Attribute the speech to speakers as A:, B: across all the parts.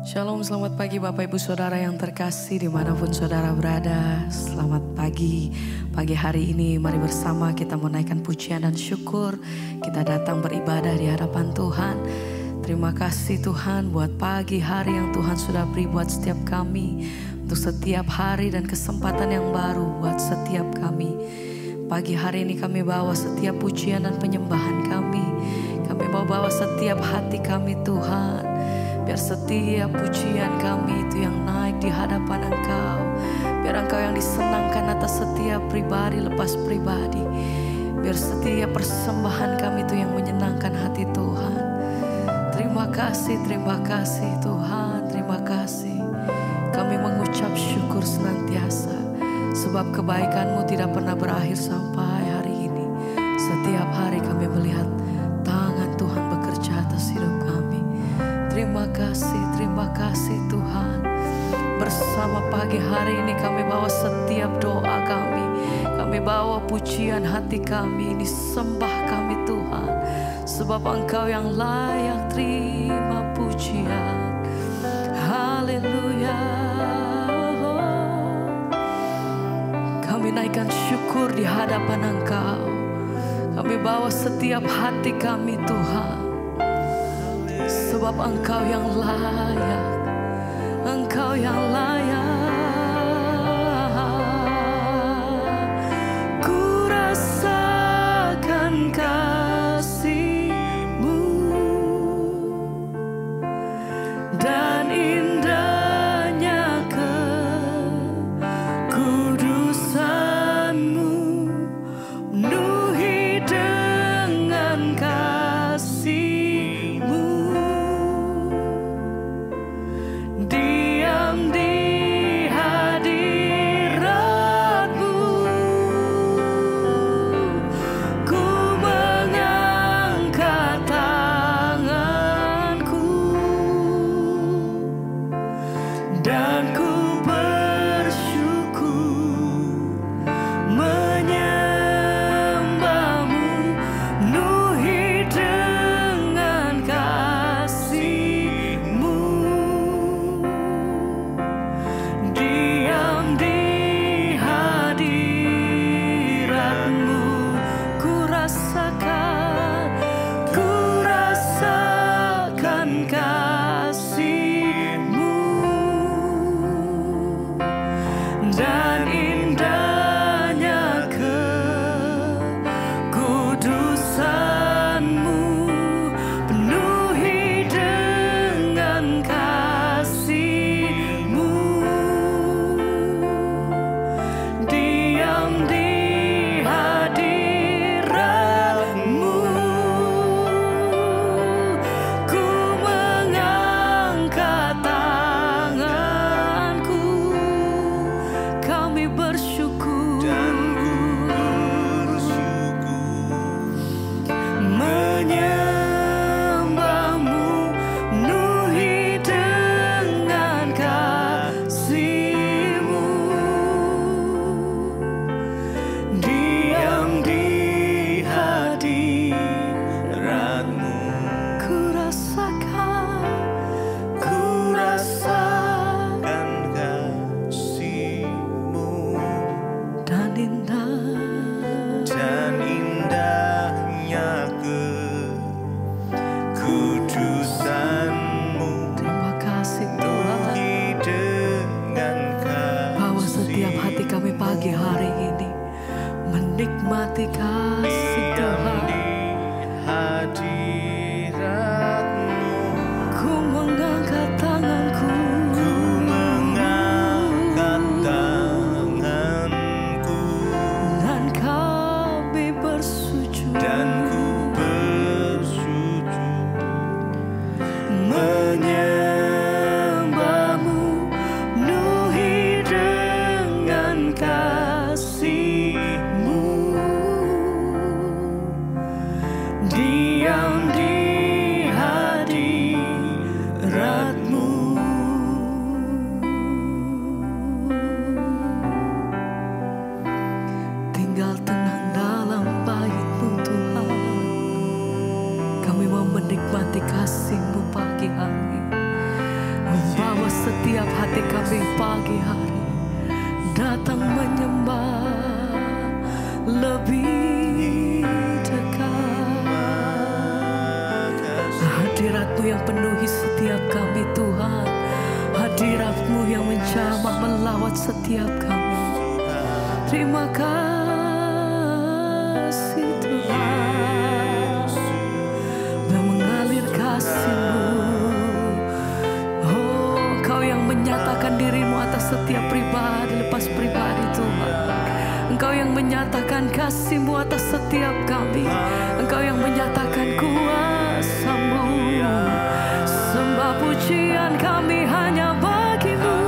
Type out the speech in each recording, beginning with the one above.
A: Shalom, selamat pagi Bapak Ibu Saudara yang terkasih dimanapun saudara berada. Selamat pagi, pagi hari ini mari bersama kita menaikkan pujian dan syukur. Kita datang beribadah di hadapan Tuhan. Terima kasih Tuhan buat pagi hari yang Tuhan sudah beri buat setiap kami. Untuk setiap hari dan kesempatan yang baru buat setiap kami. Pagi hari ini kami bawa setiap pujian dan penyembahan kami. Kami mau bawa setiap hati kami Tuhan. Biar setiap pujian kami itu yang naik di hadapan Engkau. Biar Engkau yang disenangkan atas setiap pribadi lepas pribadi. Biar setiap persembahan kami itu yang menyenangkan hati Tuhan. Terima kasih Tuhan, terima kasih. Kami mengucap syukur senantiasa. Sebab kebaikan-Mu tidak pernah berakhir sampai hari ini. Setiap hari kami melihat tangan Tuhan bekerja atas hidup kami. Terima kasih Tuhan. Bersama pagi hari ini kami bawa setiap doa kami. Kami bawa pujian hati kami. Ini sembah kami Tuhan. Sebab Engkau yang layak terima pujian. Haleluya. Kami naikkan syukur di hadapan Engkau. Kami bawa setiap hati kami Tuhan. Sebab Engkau yang layak, Engkau yang layak. Ku rasakan kasih-Mu dan indahnya kekudusan-Mu, penuhi dengan kasih. Ku Ku mengangkat tanganku, dan kami bersujud, menyembahmu, penuhi dengan kasih-Mu, diam di hadirat-Mu. Tinggal tenang dalam bait-Mu Tuhan, kami mau menikmati kasih-Mu pagi hari, membawa setiap hati kami pagi hari datang menyembah lebih dekat. Hadirat-Mu yang penuhi setiap kami Tuhan, hadirat-Mu yang menjamah melawat setiap kami. Terima kasih Tuhan, yang mengalir kasih-Mu. Oh, Engkau yang menyatakan diri-Mu atas setiap pribadi lepas pribadi Tuhan. Engkau yang menyatakan kasih-Mu atas setiap kami. Engkau yang menyatakan kuasa-Mu. Sembah pujian kami hanya bagi-Mu,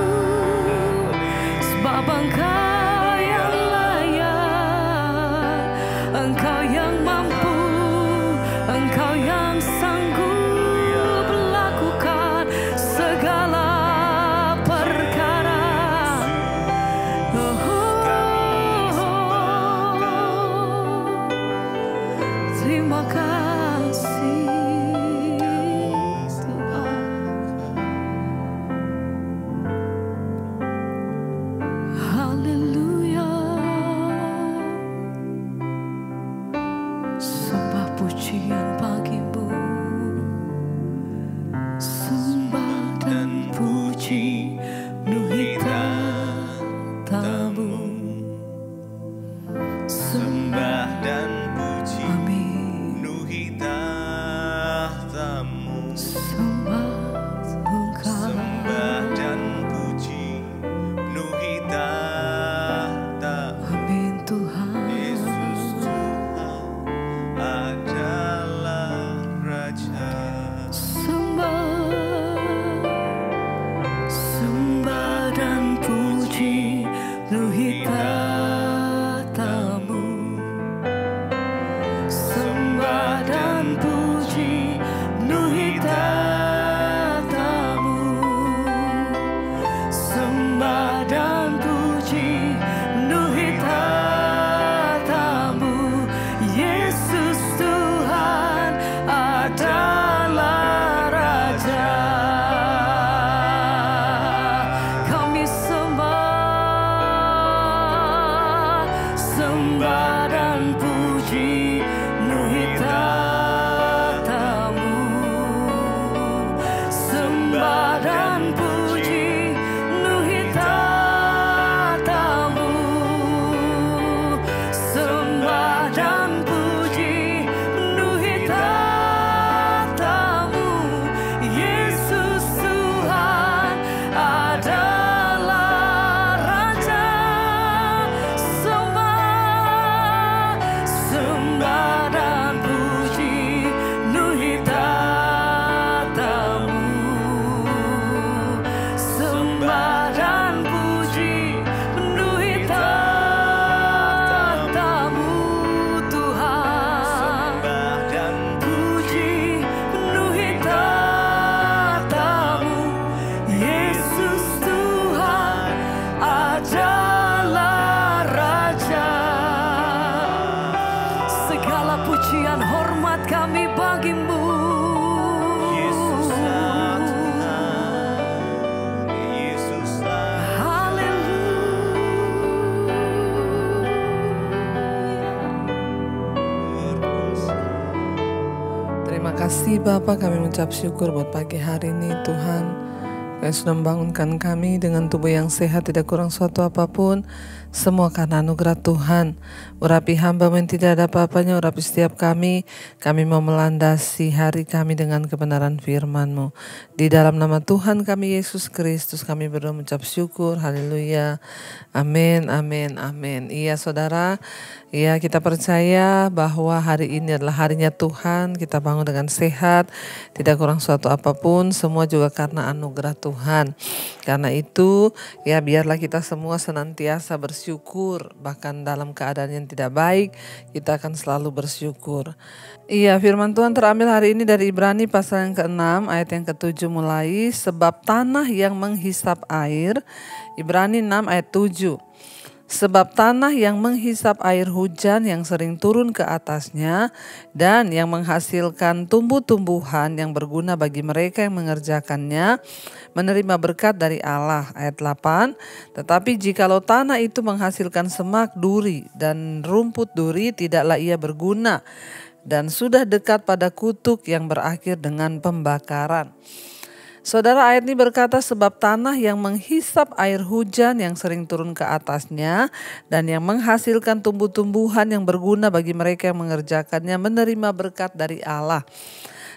A: sebab Engkau yang layak, Engkau yang mampu, Engkau yang sanggup melakukan segala perkara. Terima kasih Tuhan. Haleluya. Sembah pujian bagi-Mu, sembah dan puji penuhi tahta-Mu.
B: Sembah dan puji
A: Amin.
B: penuhi tahta-Mu.
A: Sembah Engkau,
B: Sembah dan puji penuhi tahta-Mu.
A: amin Tuhan.
B: Yesus Tuhan adalah Raja.
A: Sembah dan puji penuhi tahta-Mu. Sembah dan puji penuhi tahta-Mu. Sembah dan puji penuhi tahta-Mu. Yesus Tuhan adalah Raja. Kami sembah dan puji penuhi tahta-Mu. Sembah dan puji penuhi tahta-Mu. Sembah dan puji penuhi tahta-Mu. Yesus Tuhan adalah Raja. Sembah dan puji penuhi tahta-Mu. Sembah dan puji penuhi tahta-Mu Tuhan.
B: Sembah dan
A: Puji penuhi tahta-Mu. Yesus Tuhan adalah Raja. Segala pujian hormat kami bagi-Mu.
B: Yesuslah Tuhan. Yesuslah berkuasa.
C: Terima kasih Bapak, kami mengucap syukur buat pagi hari ini Tuhan. Yang sudah membangunkan kami dengan tubuh yang sehat, tidak kurang suatu apapun. Semua karena anugerah Tuhan. Urapi hamba yang tidak ada apa-apanya, urapi setiap kami. Kami mau melandasi hari kami dengan kebenaran firman-Mu. Di dalam nama Tuhan kami Yesus Kristus kami berdoa mengucap syukur. Haleluya. Amin, amin, amin. Iya saudara, ya kita percaya bahwa hari ini adalah harinya Tuhan. Kita bangun dengan sehat, tidak kurang suatu apapun. Semua juga karena anugerah Tuhan. Karena itu ya biarlah kita semua senantiasa bersyukur. Bahkan dalam keadaan yang tidak baik, kita akan selalu bersyukur. Iya, firman Tuhan terambil hari ini dari Ibrani pasal yang ke-6 ayat yang ke-7 mulai. Sebab tanah yang menghisap air, Ibrani 6 ayat 7. Sebab tanah yang menghisap air hujan yang sering turun ke atasnya dan yang menghasilkan tumbuh-tumbuhan yang berguna bagi mereka yang mengerjakannya, menerima berkat dari Allah. Ayat 8. Tetapi jikalau tanah itu menghasilkan semak duri dan rumput duri, tidaklah ia berguna dan sudah dekat pada kutuk yang berakhir dengan pembakaran. Saudara, ayat ini berkata sebab tanah yang menghisap air hujan yang sering turun ke atasnya dan yang menghasilkan tumbuh-tumbuhan yang berguna bagi mereka yang mengerjakannya, menerima berkat dari Allah.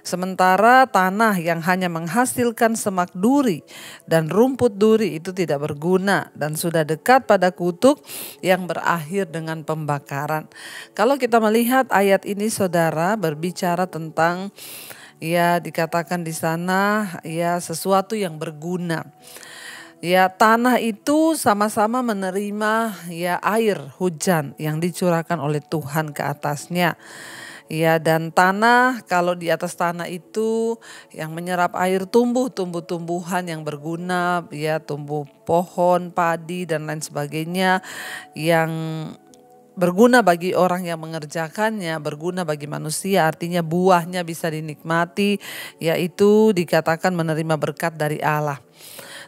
C: Sementara tanah yang hanya menghasilkan semak duri dan rumput duri itu tidak berguna dan sudah dekat pada kutuk yang berakhir dengan pembakaran. Kalau kita melihat ayat ini saudara berbicara tentang ya dikatakan di sana ya sesuatu yang berguna. Ya tanah itu sama-sama menerima ya air hujan yang dicurahkan oleh Tuhan ke atasnya. Ya dan tanah, kalau di atas tanah itu yang menyerap air tumbuh-tumbuhan yang berguna, ya tumbuh pohon, padi dan lain sebagainya yang berguna bagi orang yang mengerjakannya, berguna bagi manusia, artinya buahnya bisa dinikmati, yaitu dikatakan menerima berkat dari Allah.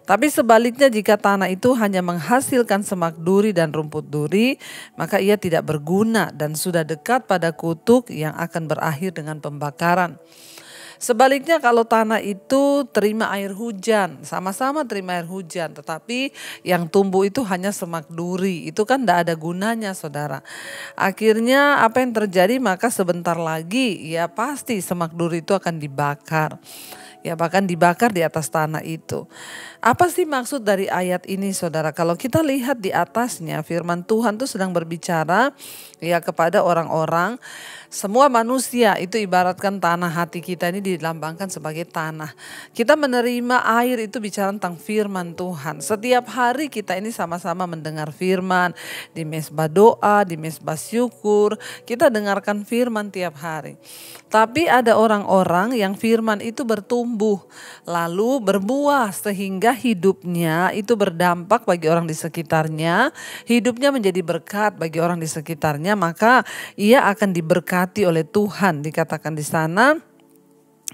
C: Tapi sebaliknya jika tanah itu hanya menghasilkan semak duri dan rumput duri, maka ia tidak berguna dan sudah dekat pada kutuk yang akan berakhir dengan pembakaran. Sebaliknya kalau tanah itu terima air hujan, sama-sama terima air hujan, tetapi yang tumbuh itu hanya semak duri, itu kan tidak ada gunanya saudara. Akhirnya apa yang terjadi, maka sebentar lagi ya pasti semak duri itu akan dibakar. Ya bahkan dibakar di atas tanah itu. Apa sih maksud dari ayat ini saudara? Kalau kita lihat di atasnya firman Tuhan itu sedang berbicara ya kepada orang-orang, semua manusia itu ibaratkan tanah hati kita ini dilambangkan sebagai tanah. Kita menerima air itu bicara tentang firman Tuhan. Setiap hari kita ini sama-sama mendengar firman di mesbah doa, di mesbah syukur. Kita dengarkan firman tiap hari. Tapi ada orang-orang yang firman itu bertumbuh lalu berbuah sehingga hidupnya itu berdampak bagi orang di sekitarnya. Hidupnya menjadi berkat bagi orang di sekitarnya, maka ia akan diberkati oleh Tuhan. Dikatakan di sana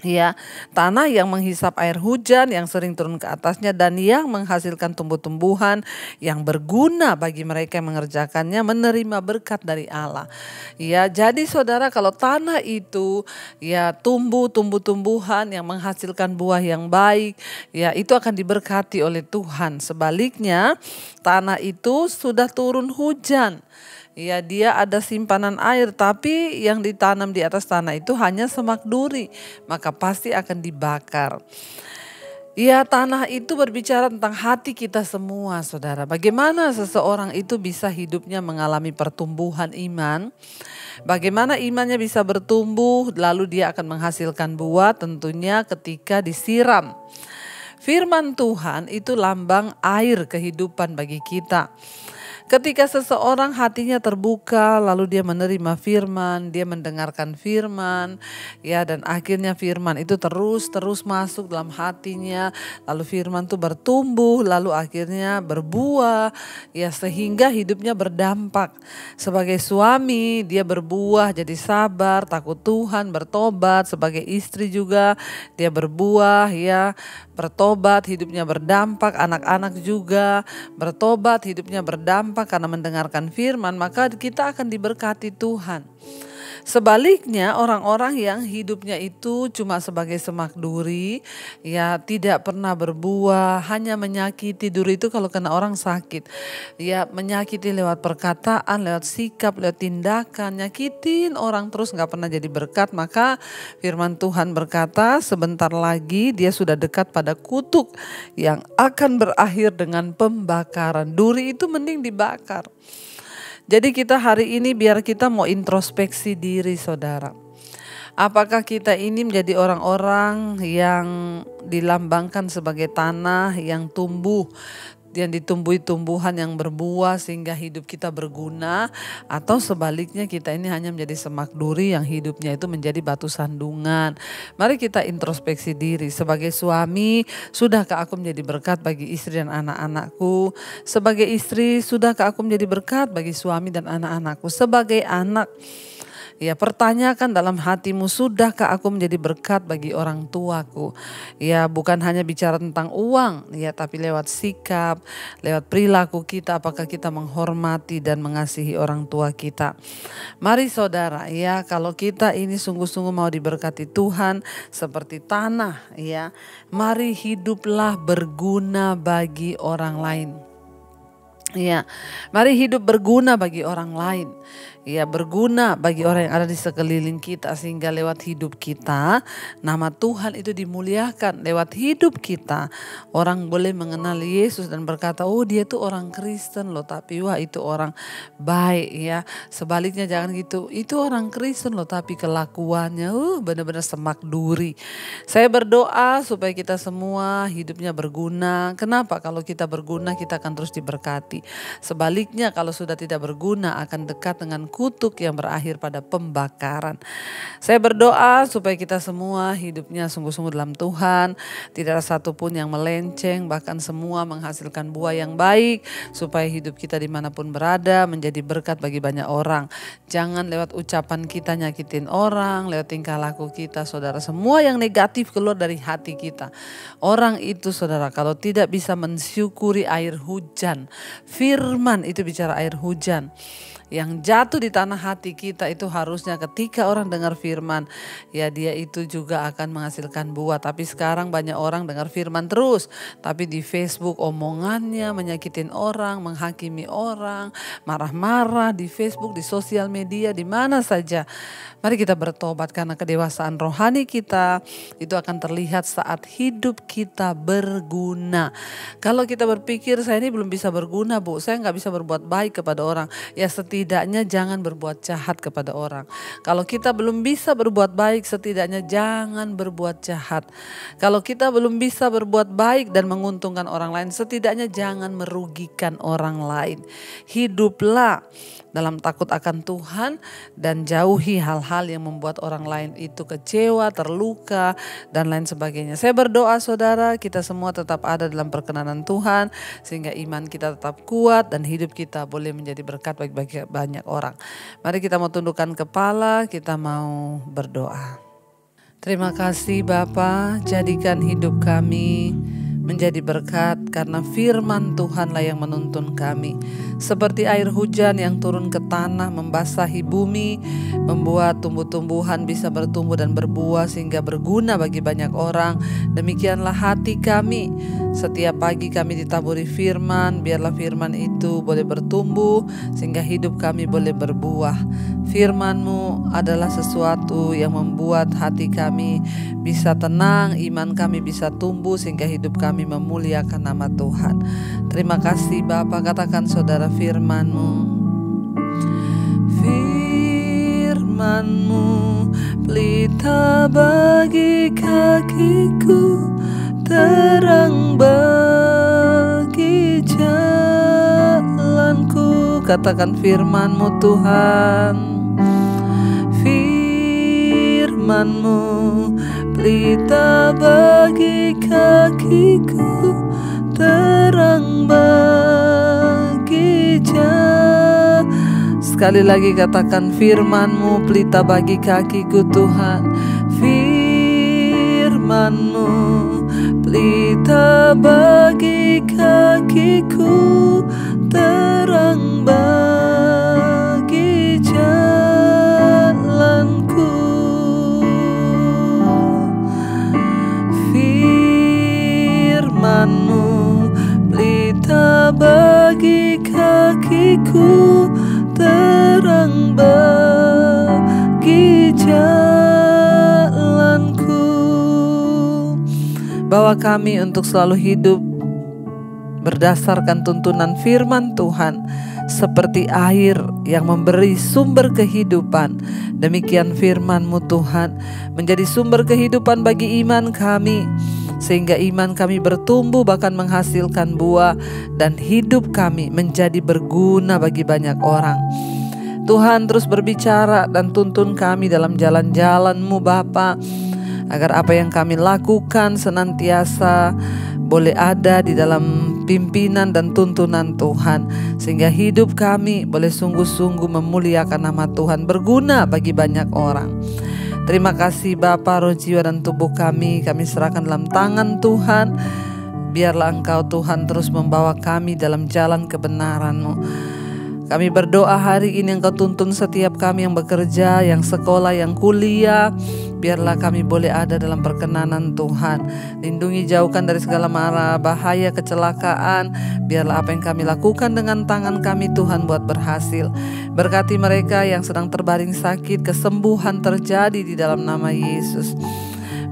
C: ya, tanah yang menghisap air hujan yang sering turun ke atasnya dan yang menghasilkan tumbuh-tumbuhan yang berguna bagi mereka yang mengerjakannya, menerima berkat dari Allah. Ya, jadi saudara kalau tanah itu ya tumbuh-tumbuhan yang menghasilkan buah yang baik, ya itu akan diberkati oleh Tuhan. Sebaliknya, tanah itu sudah turun hujan. Ya dia ada simpanan air tapi yang ditanam di atas tanah itu hanya semak duri, maka pasti akan dibakar. Ya tanah itu berbicara tentang hati kita semua saudara. Bagaimana seseorang itu bisa hidupnya mengalami pertumbuhan iman. Bagaimana imannya bisa bertumbuh lalu dia akan menghasilkan buah tentunya ketika disiram. Firman Tuhan itu lambang air kehidupan bagi kita. Ketika seseorang hatinya terbuka, lalu dia menerima firman, dia mendengarkan firman, ya dan akhirnya firman itu terus masuk dalam hatinya, lalu firman itu bertumbuh, lalu akhirnya berbuah, ya sehingga hidupnya berdampak. Sebagai suami, dia berbuah jadi sabar, takut Tuhan, bertobat. Sebagai istri juga, dia berbuah, ya bertobat, hidupnya berdampak. Anak-anak juga bertobat, hidupnya berdampak karena mendengarkan firman, maka kita akan diberkati Tuhan. Sebaliknya orang-orang yang hidupnya itu cuma sebagai semak duri, ya tidak pernah berbuah, hanya menyakiti. Duri itu kalau kena orang sakit, ya menyakiti lewat perkataan, lewat sikap, lewat tindakan, nyakitin orang terus gak pernah jadi berkat. Maka firman Tuhan berkata sebentar lagi dia sudah dekat pada kutuk yang akan berakhir dengan pembakaran. Duri itu mending dibakar. Jadi kita hari ini biar kita mau introspeksi diri saudara. Apakah kita ini menjadi orang-orang yang dilambangkan sebagai tanah yang tumbuh, yang ditumbuhi tumbuhan yang berbuah sehingga hidup kita berguna, atau sebaliknya kita ini hanya menjadi semak duri yang hidupnya itu menjadi batu sandungan. Mari kita introspeksi diri. Sebagai suami, sudahkah aku menjadi berkat bagi istri dan anak-anakku? Sebagai istri, sudahkah aku menjadi berkat bagi suami dan anak-anakku? Sebagai anak, ya pertanyakan dalam hatimu, sudahkah aku menjadi berkat bagi orang tuaku? Ya bukan hanya bicara tentang uang, ya tapi lewat sikap, lewat perilaku kita, apakah kita menghormati dan mengasihi orang tua kita. Mari saudara, ya kalau kita ini sungguh-sungguh mau diberkati Tuhan seperti tanah, ya mari hiduplah berguna bagi orang lain. Ya, mari hidup berguna bagi orang lain. Ya, berguna bagi orang yang ada di sekeliling kita, sehingga lewat hidup kita nama Tuhan itu dimuliakan. Lewat hidup kita orang boleh mengenal Yesus dan berkata, oh dia tuh orang Kristen loh, tapi wah itu orang baik ya. Sebaliknya jangan gitu, itu orang Kristen loh tapi kelakuannya benar-benar semak duri. Saya berdoa supaya kita semua hidupnya berguna. Kenapa? Kalau kita berguna kita akan terus diberkati. Sebaliknya kalau sudah tidak berguna akan dekat dengan kutuk yang berakhir pada pembakaran. Saya berdoa supaya kita semua hidupnya sungguh-sungguh dalam Tuhan, tidak ada satupun yang melenceng, bahkan semua menghasilkan buah yang baik, supaya hidup kita dimanapun berada menjadi berkat bagi banyak orang. Jangan lewat ucapan kita nyakitin orang, lewat tingkah laku kita saudara, semua yang negatif keluar dari hati kita. Orang itu saudara kalau tidak bisa mensyukuri air hujan, firman itu bicara air hujan yang jatuh di tanah hati kita, itu harusnya ketika orang dengar firman, ya dia itu juga akan menghasilkan buah. Tapi sekarang banyak orang dengar firman terus, tapi di Facebook omongannya menyakitin orang, menghakimi orang, marah-marah di Facebook, di sosial media, di mana saja. Mari kita bertobat karena kedewasaan rohani kita itu akan terlihat saat hidup kita berguna. Kalau kita berpikir saya ini belum bisa berguna Bu, saya gak bisa berbuat baik kepada orang, ya setidaknya jangan berbuat jahat kepada orang. Kalau kita belum bisa berbuat baik, setidaknya jangan berbuat jahat. Kalau kita belum bisa berbuat baik dan menguntungkan orang lain, setidaknya jangan merugikan orang lain. Hiduplah dalam takut akan Tuhan dan jauhi hal-hal yang membuat orang lain itu kecewa, terluka dan lain sebagainya. Saya berdoa saudara kita semua tetap ada dalam perkenanan Tuhan sehingga iman kita tetap kuat dan hidup kita boleh menjadi berkat bagi banyak orang. Mari kita mau tundukkan kepala, kita mau berdoa. Terima kasih Bapa, jadikan hidup kami menjadi berkat karena firman Tuhanlah yang menuntun kami. Seperti air hujan yang turun ke tanah membasahi bumi, membuat tumbuh-tumbuhan bisa bertumbuh dan berbuah sehingga berguna bagi banyak orang. Demikianlah hati kami. Setiap pagi kami ditaburi firman, biarlah firman itu boleh bertumbuh sehingga hidup kami boleh berbuah. Firman-Mu adalah sesuatu yang membuat hati kami bisa tenang, iman kami bisa tumbuh sehingga hidup kami memuliakan nama Tuhan. Terima kasih Bapa, katakan saudara firman-Mu. Firman-Mu pelita bagi kakiku, terang bagi jalanku. Katakan firman-Mu Tuhan. Firman-Mu pelita bagi kakiku, terang bagi jalan. Sekali lagi katakan firman-Mu pelita bagi kakiku Tuhan. Firman-Mu pelita bagi kakiku, terang bagi jalan. Ku terang bagi jalanku. Bawa kami untuk selalu hidup berdasarkan tuntunan firman Tuhan, seperti air yang memberi sumber kehidupan. Demikian firman-Mu Tuhan menjadi sumber kehidupan bagi iman kami, sehingga iman kami bertumbuh bahkan menghasilkan buah, dan hidup kami menjadi berguna bagi banyak orang. Tuhan, terus berbicara dan tuntun kami dalam jalan-jalan-Mu Bapa, agar apa yang kami lakukan senantiasa boleh ada di dalam pimpinan dan tuntunan Tuhan, sehingga hidup kami boleh sungguh-sungguh memuliakan nama Tuhan, berguna bagi banyak orang. Terima kasih Bapa, roh, jiwa, dan tubuh kami serahkan dalam tangan Tuhan. Biarlah Engkau Tuhan terus membawa kami dalam jalan kebenaran-Mu. Kami berdoa hari ini Engkau tuntun setiap kami yang bekerja, yang sekolah, yang kuliah. Biarlah kami boleh ada dalam perkenanan Tuhan. Lindungi, jauhkan dari segala mara bahaya, kecelakaan. Biarlah apa yang kami lakukan dengan tangan kami Tuhan buat berhasil. Berkati mereka yang sedang terbaring sakit, kesembuhan terjadi di dalam nama Yesus.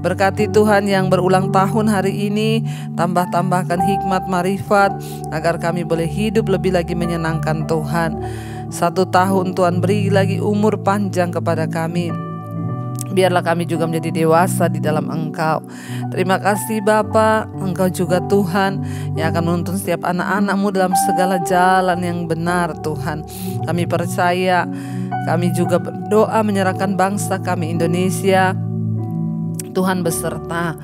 C: Berkati Tuhan yang berulang tahun hari ini, tambahkan hikmat marifat agar kami boleh hidup lebih lagi menyenangkan Tuhan. 1 tahun Tuhan beri lagi umur panjang kepada kami. Biarlah kami juga menjadi dewasa di dalam Engkau. Terima kasih Bapa, Engkau juga Tuhan yang akan menuntun setiap anak-anak-Mu dalam segala jalan yang benar Tuhan. Kami percaya, kami juga berdoa menyerahkan bangsa kami Indonesia, Tuhan beserta.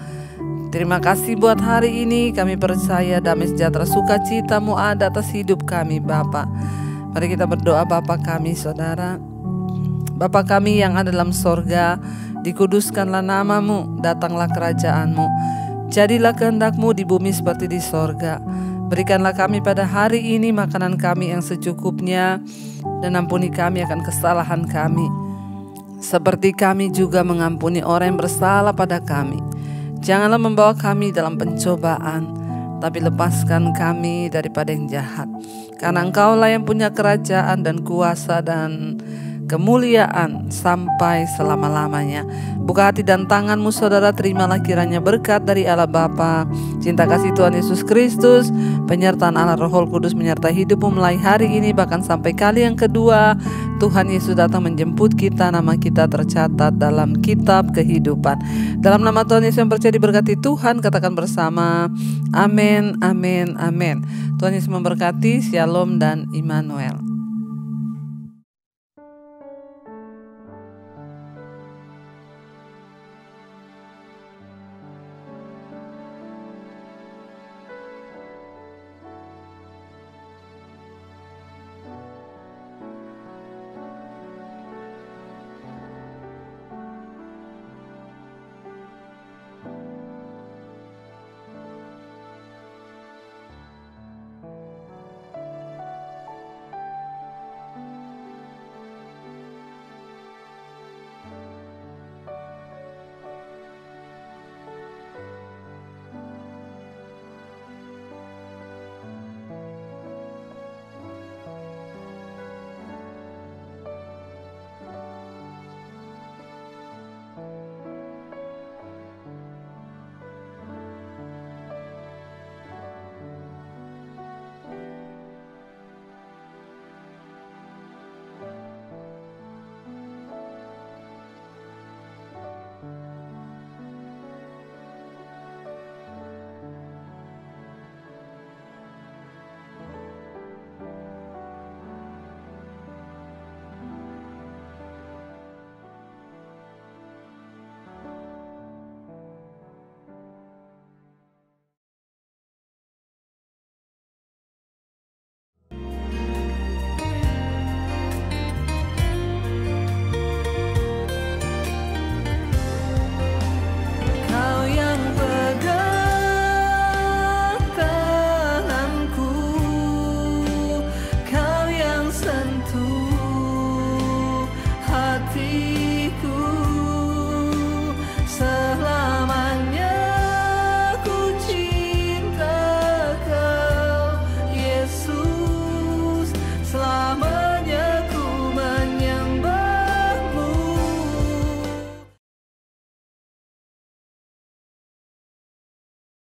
C: Terima kasih buat hari ini. Kami percaya damai sejahtera sukacita-Mu ada atas hidup kami Bapa. Mari kita berdoa. Bapa kami, Saudara, Bapa kami yang ada dalam sorga, dikuduskanlah nama-Mu, datanglah kerajaan-Mu, jadilah kehendak-Mu di bumi seperti di sorga. Berikanlah kami pada hari ini makanan kami yang secukupnya, dan ampuni kami akan kesalahan kami, seperti kami juga mengampuni orang yang bersalah pada kami. Janganlah membawa kami dalam pencobaan, tapi lepaskan kami daripada yang jahat. Karena Engkau-lah yang punya kerajaan dan kuasa dan kemuliaan sampai selama-lamanya. Buka hati dan tangan-Mu Saudara, terimalah kiranya berkat dari Allah Bapa, cinta kasih Tuhan Yesus Kristus, penyertaan Allah Roh Kudus menyertai hidupmu mulai hari ini bahkan sampai kali yang kedua Tuhan Yesus datang menjemput kita, nama kita tercatat dalam kitab kehidupan. Dalam nama Tuhan Yesus yang percaya diberkati Tuhan, katakan bersama, amin, amin, amin. Tuhan Yesus memberkati. Shalom dan Immanuel.